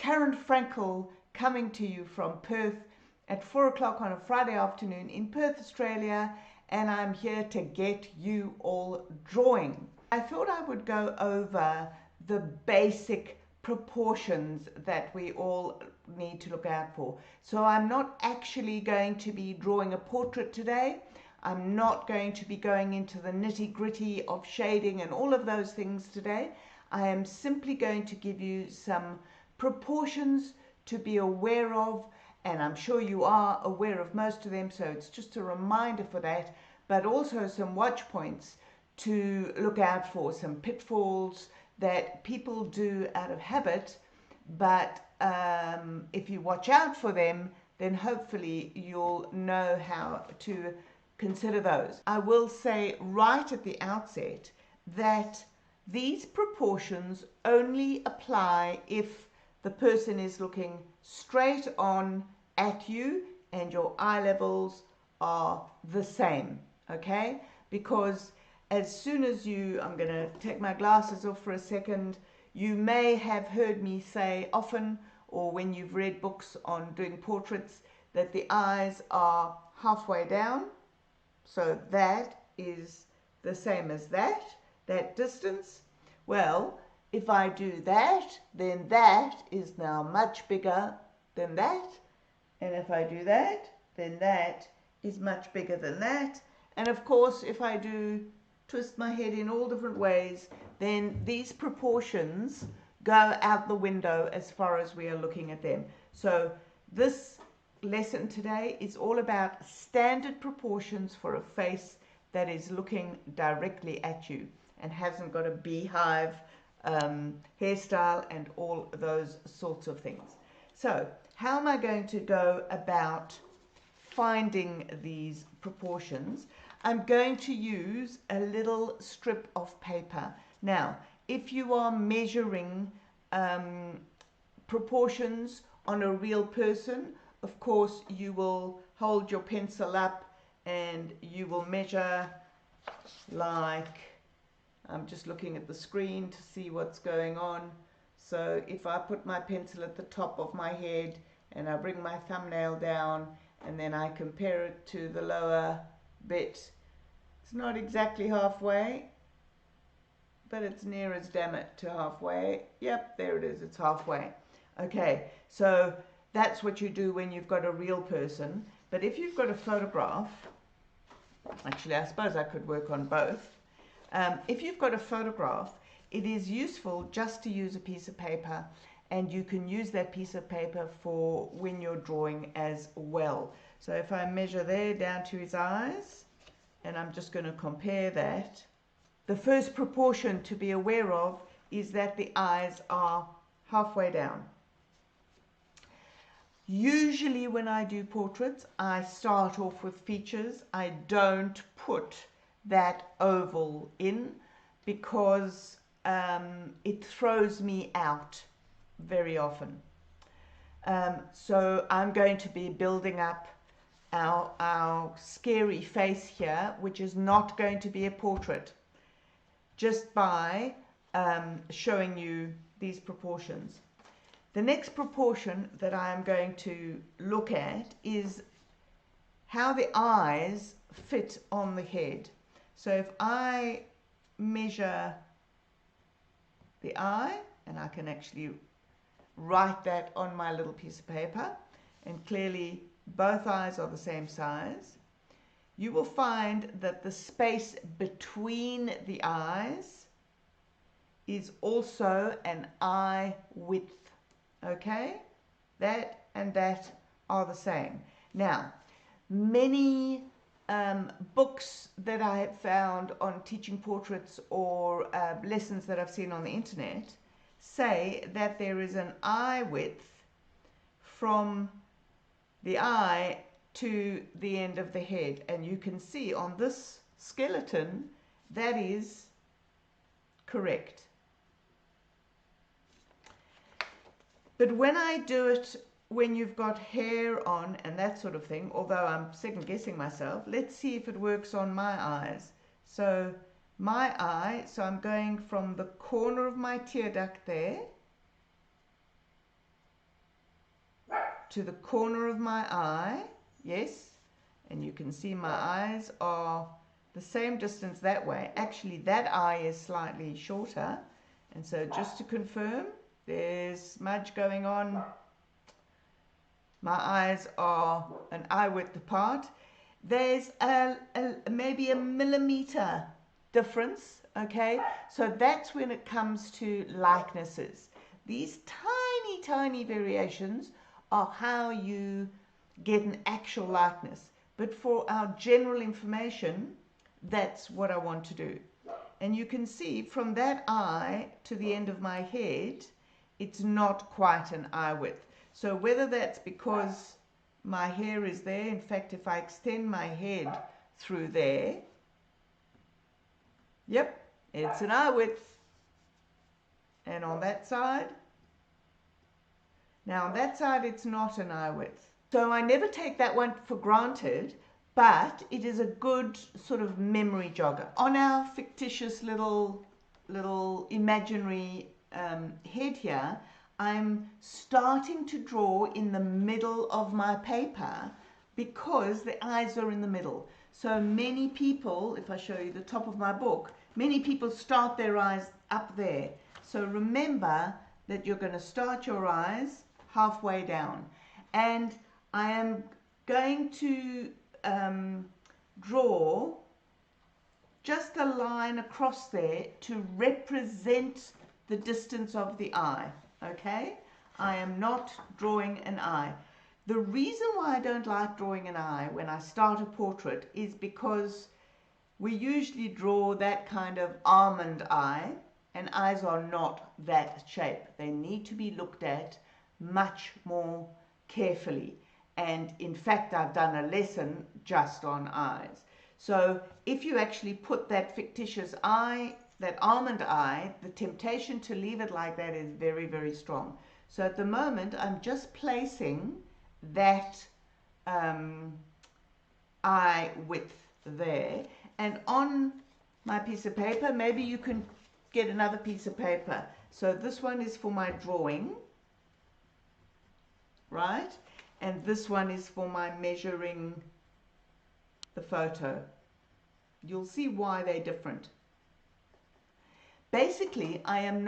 Karen Frankel coming to you from Perth at 4 o'clock on a Friday afternoon in Perth, Australia, and I'm here to get you all drawing. I thought I would go over the basic proportions that we all need to look out for. So I'm not actually going to be drawing a portrait today. I'm not going to be going into the nitty-gritty of shading and all of those things today. I am simply going to give you some proportions to be aware of, and I'm sure you are aware of most of them, so it's just a reminder for that, but also some watch points to look out for, some pitfalls that people do out of habit, but if you watch out for them, then hopefully you'll know how to consider those. I will say right at the outset that these proportions only apply if the person is looking straight on at you and your eye levels are the same, okay? Because as soon as I'm going to take my glasses off for a second, you may have heard me say often, or when you've read books on doing portraits, that the eyes are halfway down. So that is the same as that distance. Well, if I do that, then that is now much bigger than that. And if I do that, then that is much bigger than that. And of course, if I do twist my head in all different ways, then these proportions go out the window as far as we are looking at them. So this lesson today is all about standard proportions for a face that is looking directly at you and hasn't got a beehive hairstyle and all those sorts of things. So how am I going to go about finding these proportions? I'm going to use a little strip of paper. Now, if you are measuring proportions on a real person, of course you will hold your pencil up and you will measure, like, I'm just looking at the screen to see what's going on. So if I put my pencil at the top of my head and I bring my thumbnail down and then I compare it to the lower bit, it's not exactly halfway, but it's near as damn it to halfway. Yep, there it is, it's halfway. Okay, so that's what you do when you've got a real person. But if you've got a photograph, actually I suppose I could work on both. If you've got a photograph, it is useful just to use a piece of paper, and you can use that piece of paper for when you're drawing as well. So if I measure there down to his eyes, and I'm just going to compare that, the first proportion to be aware of is that the eyes are halfway down. Usually when I do portraits, I start off with features. I don't put that oval in because it throws me out very often. So I'm going to be building up our scary face here, which is not going to be a portrait, just by showing you these proportions. The next proportion that I am going to look at is how the eyes fit on the head. So if I measure the eye, and I can actually write that on my little piece of paper, and clearly both eyes are the same size, you will find that the space between the eyes is also an eye width. Okay, that and that are the same. Now, many books that I have found on teaching portraits or lessons that I've seen on the internet say that there is an eye width from the eye to the end of the head, and you can see on this skeleton that is correct. But when I do it, when you've got hair on and that sort of thing, although I'm second guessing myself, let's see if it works on my eyes. So my eye, so I'm going from the corner of my tear duct there to the corner of my eye, yes, and you can see my eyes are the same distance that way. Actually, that eye is slightly shorter, and so just to confirm, there's smudge going on. My eyes are an eye width apart. There's maybe a millimeter difference, okay? So that's when it comes to likenesses. These tiny, tiny variations are how you get an actual likeness. But for our general information, that's what I want to do. And you can see from that eye to the end of my head, it's not quite an eye width. So whether that's because my hair is there, in fact, if I extend my head through there, yep, it's an eye width. And on that side, now on that side, it's not an eye width. So I never take that one for granted, but it is a good sort of memory jogger. On our fictitious little imaginary head here, I'm starting to draw in the middle of my paper because the eyes are in the middle. So many people, if I show you the top of my book, many people start their eyes up there. So remember that you're going to start your eyes halfway down. And I am going to draw just a line across there to represent the distance of the eye. Okay, I am not drawing an eye. The reason why I don't like drawing an eye when I start a portrait is because we usually draw that kind of almond eye, and eyes are not that shape. They need to be looked at much more carefully. And in fact, I've done a lesson just on eyes. So if you actually put that fictitious eye, that almond eye, the temptation to leave it like that is very, very strong. So at the moment, I'm just placing that eye width there. And on my piece of paper, maybe you can get another piece of paper. So this one is for my drawing, right? And this one is for my measuring the photo. You'll see why they're different. Basically, I am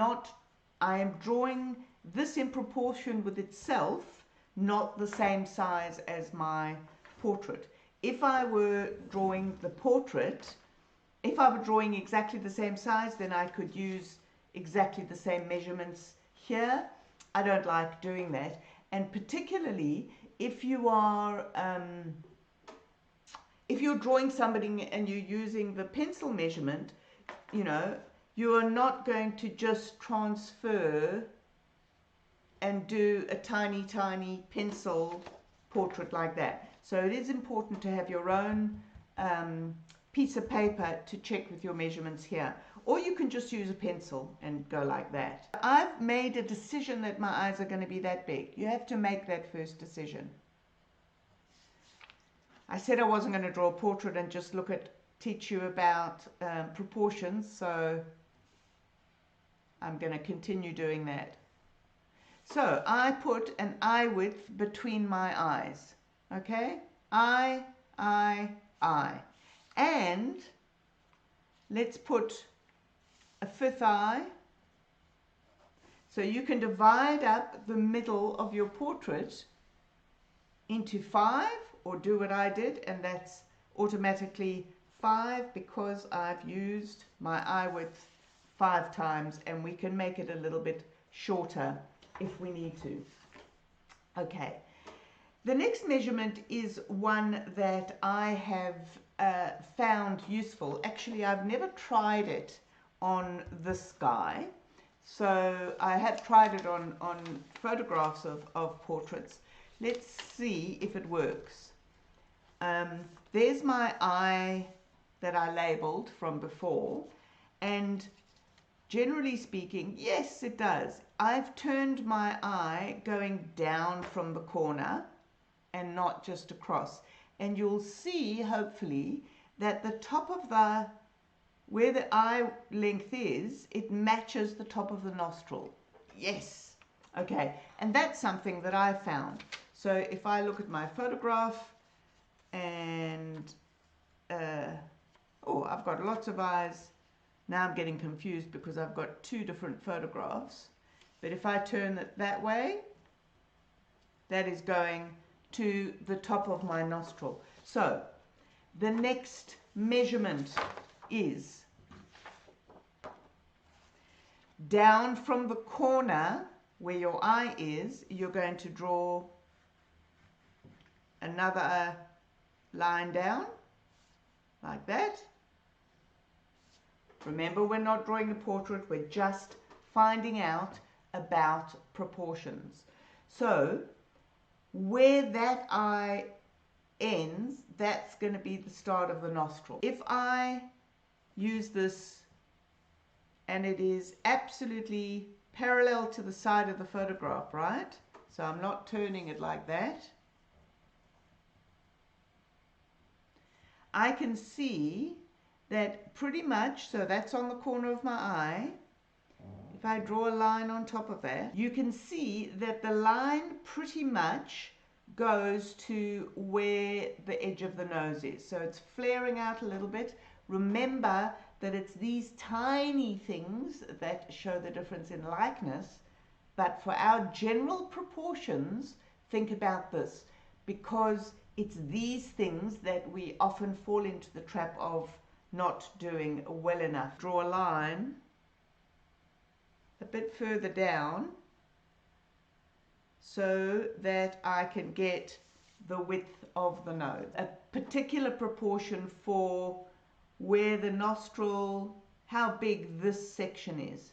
drawing this in proportion with itself, not the same size as my portrait. If I were drawing the portrait, if I were drawing exactly the same size, then I could use exactly the same measurements here. I don't like doing that. And particularly if you are, if you're drawing somebody and you're using the pencil measurement, you know, you are not going to just transfer and do a tiny, tiny pencil portrait like that. So it is important to have your own piece of paper to check with your measurements here. Or you can just use a pencil and go like that. I've made a decision that my eyes are going to be that big. You have to make that first decision. I said I wasn't going to draw a portrait and just teach you about proportions, so I'm going to continue doing that. So I put an eye width between my eyes. Okay? Eye. And let's put a fifth eye. So you can divide up the middle of your portrait into 5, or do what I did, and that's automatically 5 because I've used my eye width 5 times, and we can make it a little bit shorter if we need to. Okay. The next measurement is one that I have found useful. Actually, I've never tried it on this guy. So I have tried it on photographs of portraits. Let's see if it works. There's my eye that I labeled from before. And generally speaking, yes, it does. I've turned my eye going down from the corner and not just across. And you'll see, hopefully, that the top of where the eye length is, it matches the top of the nostril. Yes. Okay. And that's something that I found. So if I look at my photograph and, oh, I've got lots of eyes. Now I'm getting confused because I've got two different photographs. But if I turn it that way, that is going to the top of my nostril. So the next measurement is down from the corner where your eye is, you're going to draw another line down like that. Remember, we're not drawing a portrait, we're just finding out about proportions. So where that eye ends, that's going to be the start of the nostril. If I use this and it is absolutely parallel to the side of the photograph, right? So I'm not turning it like that. I can see that pretty much, so that's on the corner of my eye. If I draw a line on top of that, you can see that the line pretty much goes to where the edge of the nose is. So it's flaring out a little bit. Remember that it's these tiny things that show the difference in likeness, but for our general proportions, think about this, because it's these things that we often fall into the trap of not doing well enough. Draw a line a bit further down so that I can get the width of the nose. A particular proportion for where the nostril, how big this section is,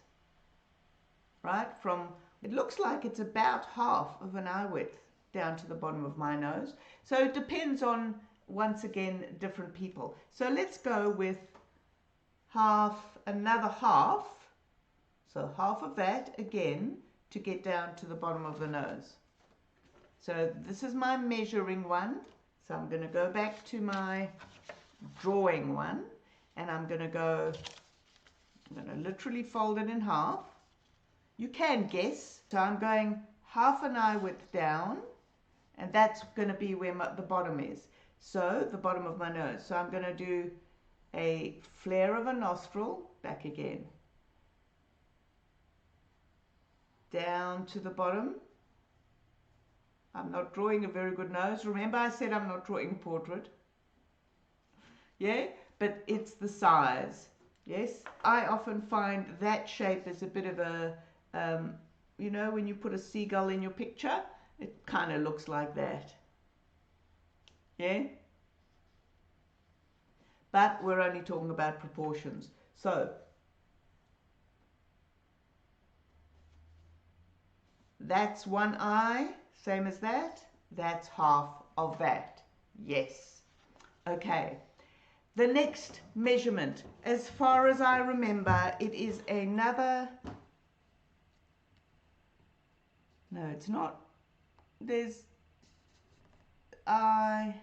right? From, it looks like it's about half of an eye width down to the bottom of my nose. So it depends on, once again, different people. So let's go with half, another half. So half of that again to get down to the bottom of the nose. So this is my measuring one. So I'm going to go back to my drawing one and I'm going to literally fold it in half. You can guess. So I'm going half an eye width down, and that's going to be where the bottom is. So the bottom of my nose. So I'm going to do a flare of a nostril, back again, down to the bottom. I'm not drawing a very good nose. Remember I said I'm not drawing a portrait. Yeah, but it's the size. Yes, I often find that shape is a bit of a, you know, when you put a seagull in your picture, it kind of looks like that. Yeah? But we're only talking about proportions. So that's one eye, same as that. That's half of that. Yes. Okay. The next measurement, as far as I remember, it is another, no, it's not. There's eye,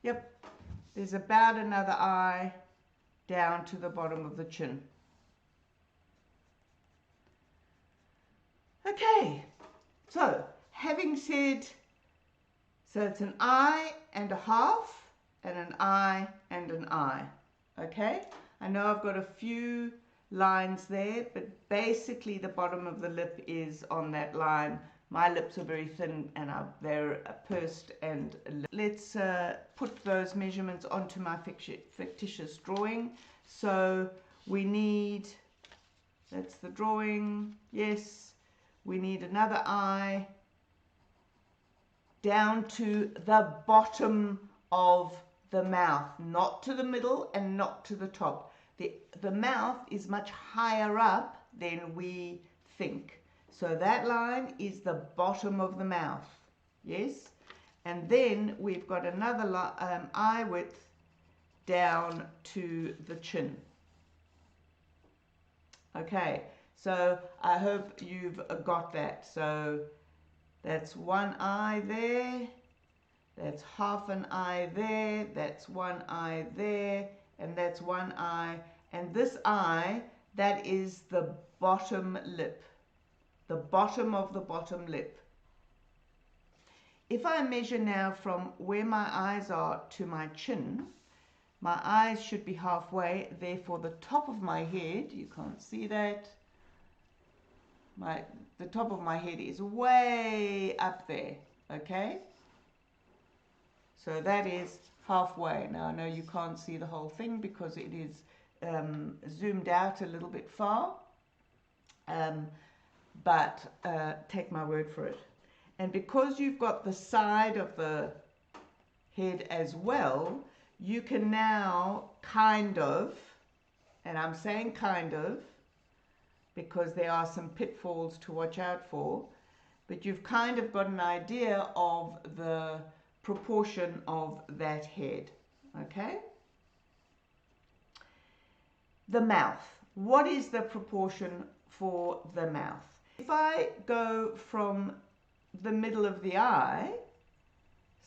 yep. There's about another eye down to the bottom of the chin. Okay, so having said, so it's an eye and a half, and an eye and an eye. Okay, I know I've got a few lines there, but basically the bottom of the lip is on that line. My lips are very thin and they're pursed and let's put those measurements onto my fictitious drawing. So we need, that's the drawing, yes, we need another eye down to the bottom of the mouth, not to the middle and not to the top. The mouth is much higher up than we think. So that line is the bottom of the mouth. Yes? And then we've got another eye width down to the chin. Okay, so I hope you've got that. So that's one eye there. That's half an eye there, that's one eye there, and that's one eye. And this eye, that is the bottom lip, the bottom of the bottom lip. if I measure now from where my eyes are to my chin, my eyes should be halfway, therefore the top of my head, you can't see that, the top of my head is way up there, okay? So that is halfway. Now I know you can't see the whole thing because it is zoomed out a little bit far, but take my word for it. And because you've got the side of the head as well, you can now kind of, and I'm saying kind of because there are some pitfalls to watch out for, but you've kind of got an idea of the proportion of that head, okay? The mouth. What is the proportion for the mouth? If I go from the middle of the eye,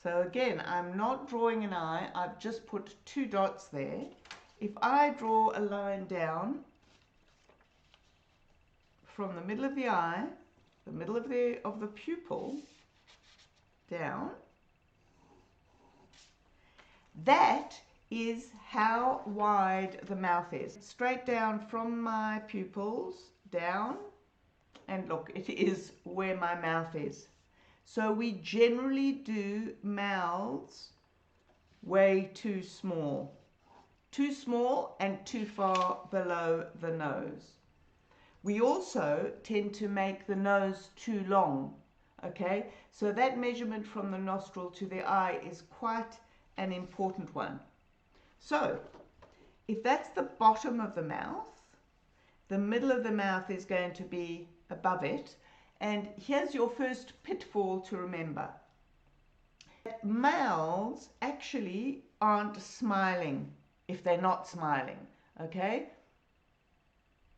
so again, I'm not drawing an eye, I've just put 2 dots there. If I draw a line down from the middle of the eye, the middle of the pupil, down, that is how wide the mouth is. Straight down from my pupils, down, and look, it is where my mouth is. So we generally do mouths way too small and too far below the nose. We also tend to make the nose too long, okay? So that measurement from the nostril to the eye is quite an important one. So if that's the bottom of the mouth, the middle of the mouth is going to be above it. And here's your first pitfall to remember. Mouths actually aren't smiling if they're not smiling, okay?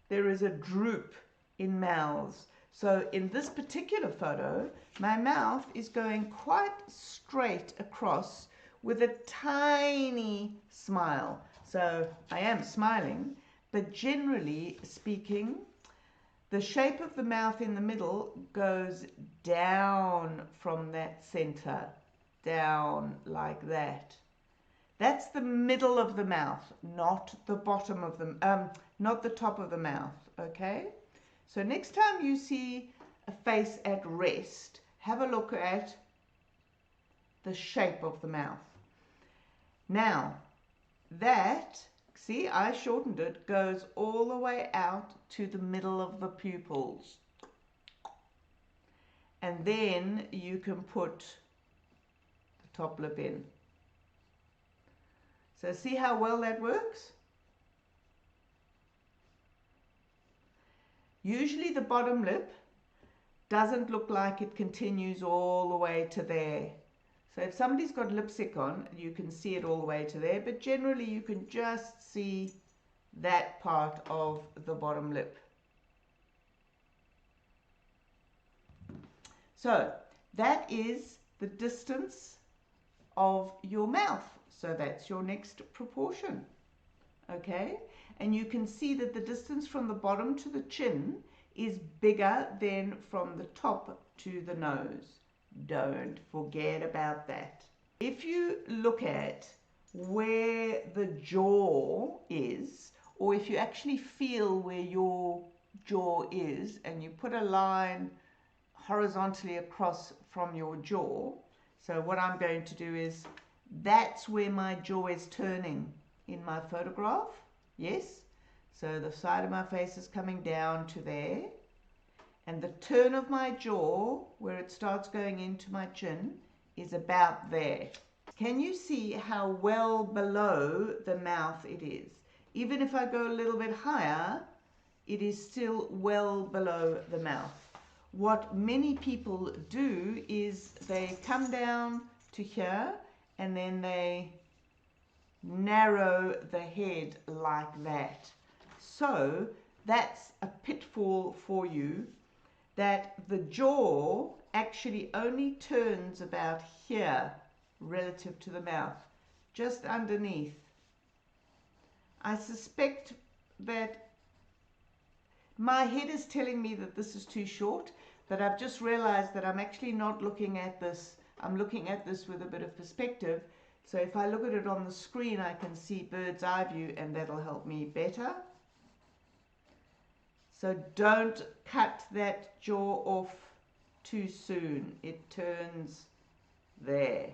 There is a droop in mouths. So in this particular photo, my mouth is going quite straight across with a tiny smile. So I am smiling, but generally speaking, the shape of the mouth in the middle goes down from that center, down like that. That's the middle of the mouth, not the bottom of the, not the top of the mouth, okay? So next time you see a face at rest, have a look at the shape of the mouth. Now, that, see, I shortened it, goes all the way out to the middle of the pupils. And then you can put the top lip in. So see how well that works? Usually the bottom lip doesn't look like it continues all the way to there. So if somebody's got lipstick on, you can see it all the way to there, but generally you can just see that part of the bottom lip. So that is the distance of your mouth. So that's your next proportion, okay? And you can see that the distance from the bottom to the chin is bigger than from the top to the nose. Don't forget about that. If you look at where the jaw is, or if you actually feel where your jaw is, and you put a line horizontally across from your jaw, so what I'm going to do is, that's where my jaw is turning in my photograph, yes? So the side of my face is coming down to there, and the turn of my jaw, where it starts going into my chin, is about there. Can you see how well below the mouth it is? Even if I go a little bit higher, it is still well below the mouth. What many people do is they come down to here and then they narrow the head like that. So that's a pitfall for you, that the jaw actually only turns about here relative to the mouth, just underneath. I suspect that my head is telling me that this is too short, but I've just realized that I'm actually not looking at this I'm looking at this with a bit of perspective. So if I look at it on the screen, I can see bird's eye view, and that'll help me better. So don't cut that jaw off too soon. It turns there.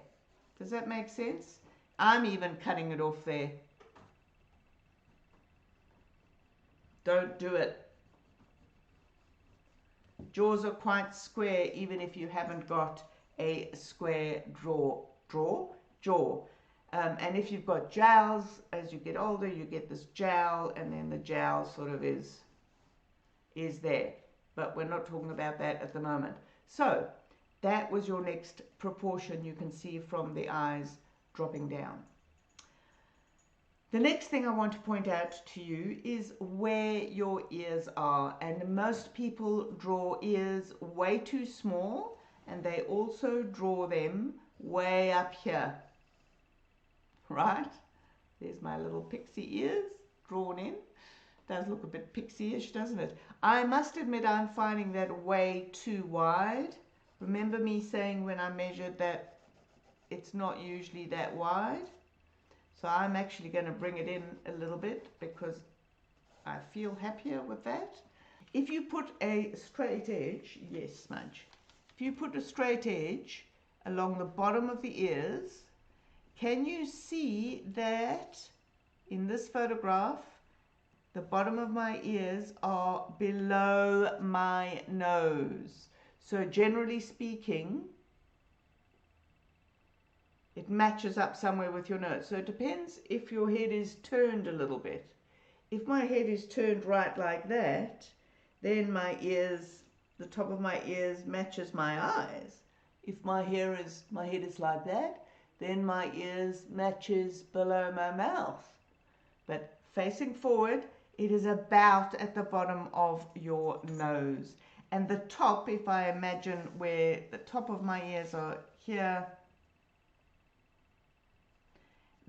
Does that make sense? I'm even cutting it off there. Don't do it. Jaws are quite square even if you haven't got a square jaw. And if you've got jowls, as you get older, you get this jowl, and then the jowl sort of is there. But we're not talking about that at the moment. So that was your next proportion you can see from the eyes dropping down. The next thing I want to point out to you is where your ears are. And most people draw ears way too small, and they also draw them way up here. Right? There's my little pixie ears drawn in. Does look a bit pixie-ish, doesn't it? I must admit I'm finding that way too wide. Remember me saying when I measured that it's not usually that wide? So I'm actually going to bring it in a little bit because I feel happier with that. If you put a straight edge, yes, Smudge. If you put a straight edge along the bottom of the ears, can you see that in this photograph, the bottom of my ears are below my nose? So generally speaking, it matches up somewhere with your nose. So it depends if your head is turned a little bit. If my head is turned right like that, then my ears, the top of my ears matches my eyes. If my head is like that, then my ears matches below my mouth. But facing forward, it is about at the bottom of your nose. And the top, if I imagine where the top of my ears are here,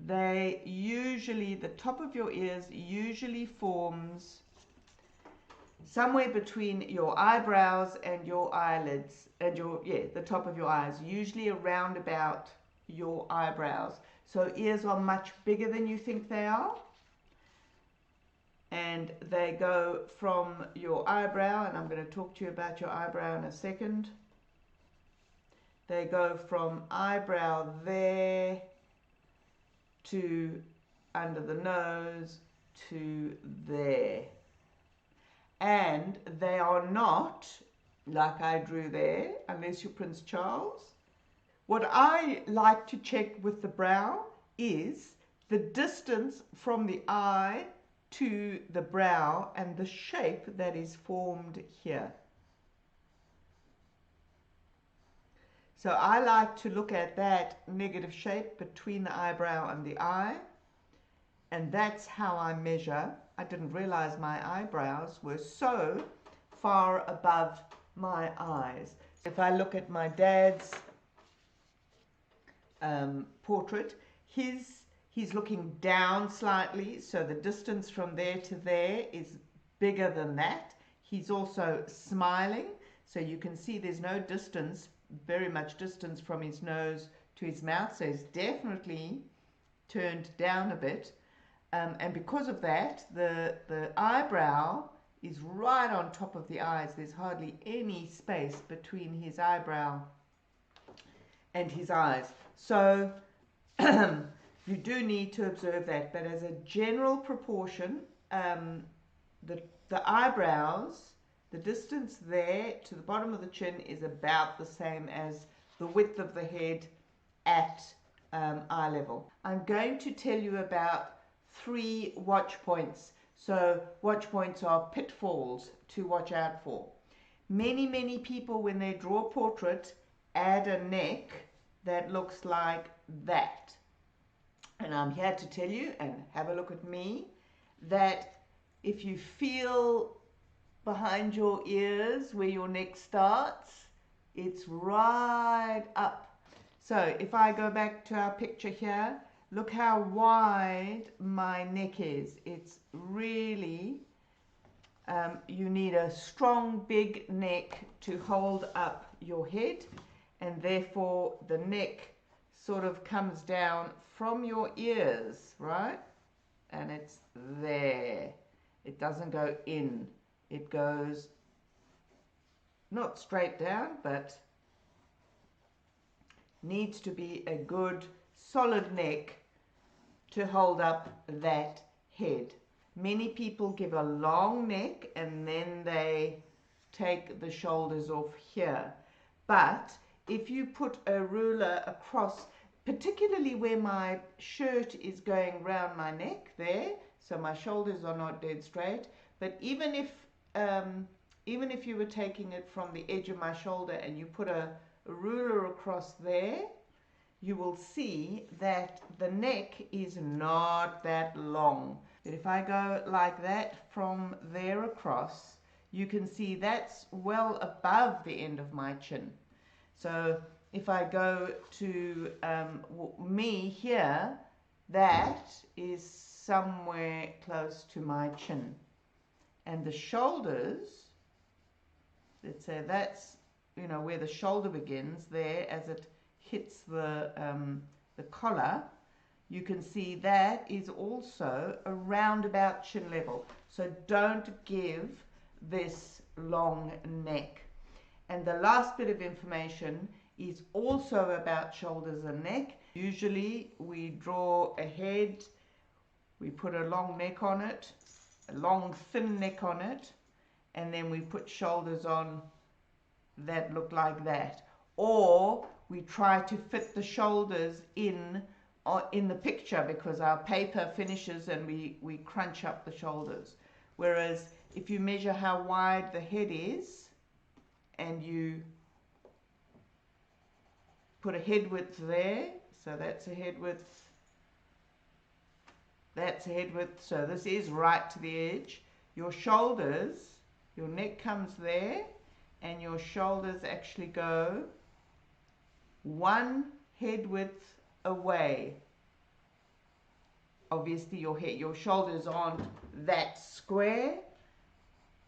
they usually, the top of your ears usually forms somewhere between your eyebrows and your eyelids, and the top of your eyes, usually around about your eyebrows. So ears are much bigger than you think they are. And they go from your eyebrow, and I'm going to talk to you about your eyebrow in a second. They go from eyebrow there to under the nose to there. And they are not like I drew there, unless you're Prince Charles. What I like to check with the brow is the distance from the eye to the brow and the shape that is formed here. So I like to look at that negative shape between the eyebrow and the eye, and that's how I measure. I didn't realize my eyebrows were so far above my eyes. If I look at my dad's portrait, he's looking down slightly, so the distance from there to there is bigger than that. He's also smiling, so you can see there's no distance, very much distance from his nose to his mouth, so he's definitely turned down a bit. And because of that, the eyebrow is right on top of the eyes. There's hardly any space between his eyebrow and his eyes. So you do need to observe that. But as a general proportion, the eyebrows, the distance there to the bottom of the chin is about the same as the width of the head at eye level. I'm going to tell you about 3 watch points. So watch points are pitfalls to watch out for. Many people, when they draw a portrait, add a neck that looks like that. And I'm here to tell you, and have a look at me, that if you feel behind your ears where your neck starts, it's right up. So if I go back to our picture here, look how wide my neck is. It's really, you need a strong, big neck to hold up your head. and therefore the neck sort of comes down from your ears, right? And it's there. It doesn't go in. It goes not straight down, but needs to be a good solid neck to hold up that head. Many people give a long neck and then they take the shoulders off here. But if you put a ruler across, particularly where my shirt is going round my neck there, so my shoulders are not dead straight, but even if you were taking it from the edge of my shoulder and you put a ruler across there, you will see that the neck is not that long. But if I go like that from there across, you can see that's well above the end of my chin. So if I go to me here, that is somewhere close to my chin. And the shoulders, let's say that's, you know, where the shoulder begins there as it hits the collar, you can see that is also around about chin level. So don't give this long neck. And the last bit of information is also about shoulders and neck. Usually we draw a head, we put a long neck on it, a long thin neck on it, and then we put shoulders on that look like that. Or we try to fit the shoulders in the picture because our paper finishes and we crunch up the shoulders. Whereas if you measure how wide the head is and you put a head width there, so that's a head width, that's a head width, so this is right to the edge. Your shoulders, your neck comes there and your shoulders actually go one head width away. Obviously your shoulders aren't that square,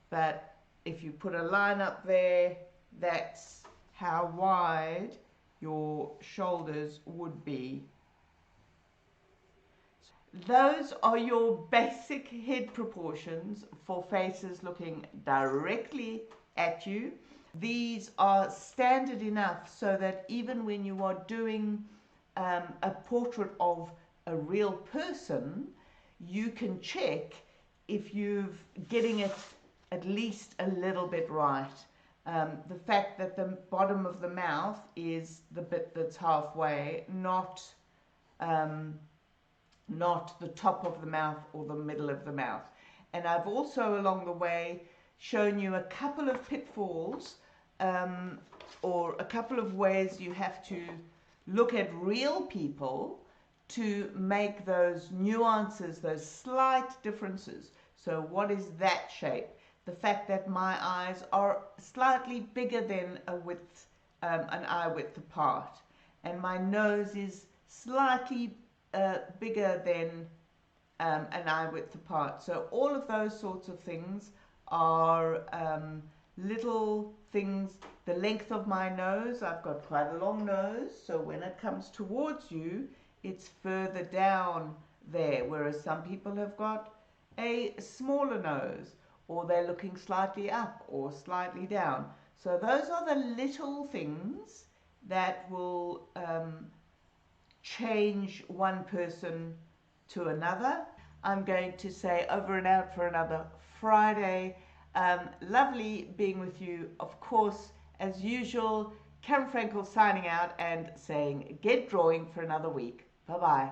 but if you put a line up there, that's how wide your shoulders would be. Those are your basic head proportions for faces looking directly at you. These are standard enough so that even when you are doing a portrait of a real person, you can check if you're getting it at least a little bit right. The fact that the bottom of the mouth is the bit that's halfway, not the top of the mouth or the middle of the mouth. And I've also along the way shown you a couple of pitfalls or a couple of ways you have to look at real people to make those nuances, those slight differences. So what is that shape? The fact that my eyes are slightly bigger than an eye width apart, and my nose is slightly bigger than an eye width apart. So all of those sorts of things are little things. The length of my nose, I've got quite a long nose, so when it comes towards you, it's further down there, whereas some people have got a smaller nose, or they're looking slightly up or slightly down. So those are the little things that will change one person to another. I'm going to say over and out for another Friday. Lovely being with you. Of course, as usual, Karen Frankel signing out and saying get drawing for another week. Bye-bye.